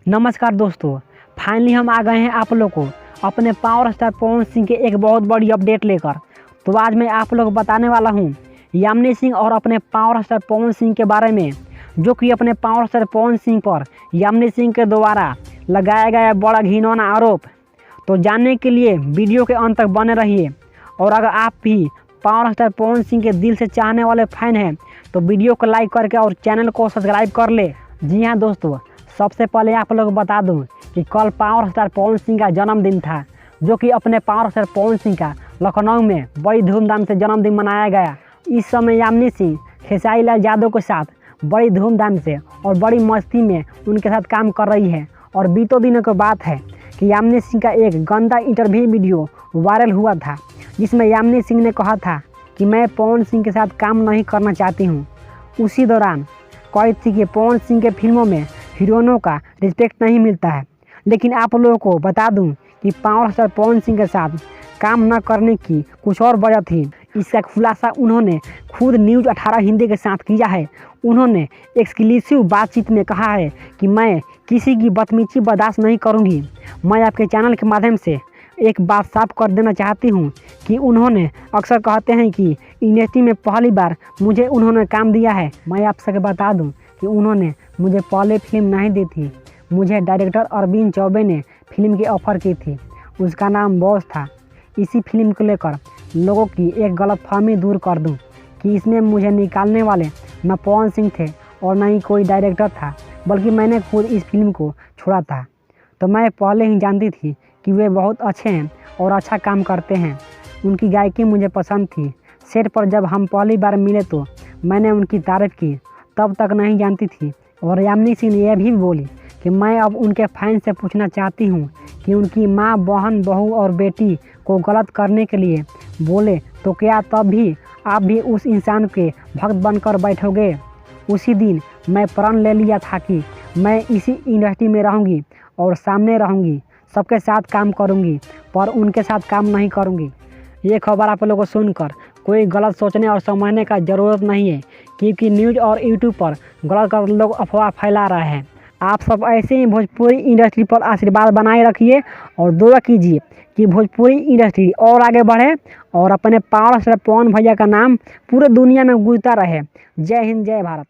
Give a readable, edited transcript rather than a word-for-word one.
नमस्कार दोस्तों, फाइनली हम आ गए हैं आप लोग को अपने पावर स्टार पवन सिंह के एक बहुत बड़ी अपडेट लेकर। तो आज मैं आप लोग को बताने वाला हूं यामिनी सिंह और अपने पावर स्टार पवन सिंह के बारे में, जो कि अपने पावर स्टार पवन सिंह पर यामिनी सिंह के द्वारा लगाया गया बड़ा घिनौना आरोप। तो जानने के लिए वीडियो के अंत तक बने रहिए। और अगर आप भी पावर स्टार पवन सिंह के दिल से चाहने वाले फैन हैं तो वीडियो को लाइक करके और चैनल को सब्सक्राइब कर ले। जी हाँ दोस्तों, सबसे पहले आप लोग बता दूं कि कल पावर स्टार पवन सिंह का जन्मदिन था, जो कि अपने पावर स्टार पवन सिंह का लखनऊ में बड़ी धूमधाम से जन्मदिन मनाया गया। इस समय यामिनी सिंह खेसारी लाल यादव के साथ बड़ी धूमधाम से और बड़ी मस्ती में उनके साथ काम कर रही है। और बीतों दिनों की बात है कि यामिनी सिंह का एक गंदा इंटरव्यू वीडियो वायरल हुआ था, जिसमें यामिनी सिंह ने कहा था कि मैं पवन सिंह के साथ काम नहीं करना चाहती हूँ। उसी दौरान कही थी कि पवन सिंह के फिल्मों में हीरोइनों का रिस्पेक्ट नहीं मिलता है। लेकिन आप लोगों को बता दूं कि पावर स्टार पवन सिंह के साथ काम न करने की कुछ और वजह थी। इसका खुलासा उन्होंने खुद न्यूज़ 18 हिंदी के साथ किया है। उन्होंने एक्सक्लूसिव बातचीत में कहा है कि मैं किसी की बदतमीजी बर्दाश्त नहीं करूंगी। मैं आपके चैनल के माध्यम से एक बात साफ कर देना चाहती हूं कि उन्होंने अक्सर कहते हैं कि इंडस्ट्री में पहली बार मुझे उन्होंने काम दिया है। मैं आप सबके बता दूं कि उन्होंने मुझे पहले फिल्म नहीं दी थी। मुझे डायरेक्टर अरविंद चौबे ने फिल्म की ऑफ़र की थी, उसका नाम बॉस था। इसी फिल्म को लेकर लोगों की एक गलतफहमी दूर कर दूं कि इसमें मुझे निकालने वाले न पवन सिंह थे और न ही कोई डायरेक्टर था, बल्कि मैंने खुद इस फिल्म को छोड़ा था। तो मैं पहले ही जानती थी कि वे बहुत अच्छे हैं और अच्छा काम करते हैं। उनकी गायकी मुझे पसंद थी। सेट पर जब हम पहली बार मिले तो मैंने उनकी तारीफ़ की, तब तक नहीं जानती थी। और यामिनी सिंह ने यह भी बोली कि मैं अब उनके फैन से पूछना चाहती हूँ कि उनकी माँ, बहन, बहू और बेटी को गलत करने के लिए बोले तो क्या तब भी आप भी उस इंसान के भक्त बनकर बैठोगे? उसी दिन मैं प्रण ले लिया था कि मैं इसी इंडस्ट्री में रहूँगी और सामने रहूँगी, सबके साथ काम करूँगी, पर उनके साथ काम नहीं करूँगी। ये खबर आप लोगों को सुनकर कोई गलत सोचने और समझने का ज़रूरत नहीं है, क्योंकि न्यूज़ और यूट्यूब पर गलत लोग अफवाह फैला रहे हैं। आप सब ऐसे ही भोजपुरी इंडस्ट्री पर आशीर्वाद बनाए रखिए और दुआ कीजिए कि भोजपुरी इंडस्ट्री और आगे बढ़े और अपने पावर स्टार पवन भैया का नाम पूरे दुनिया में गूंजता रहे। जय हिंद, जय भारत।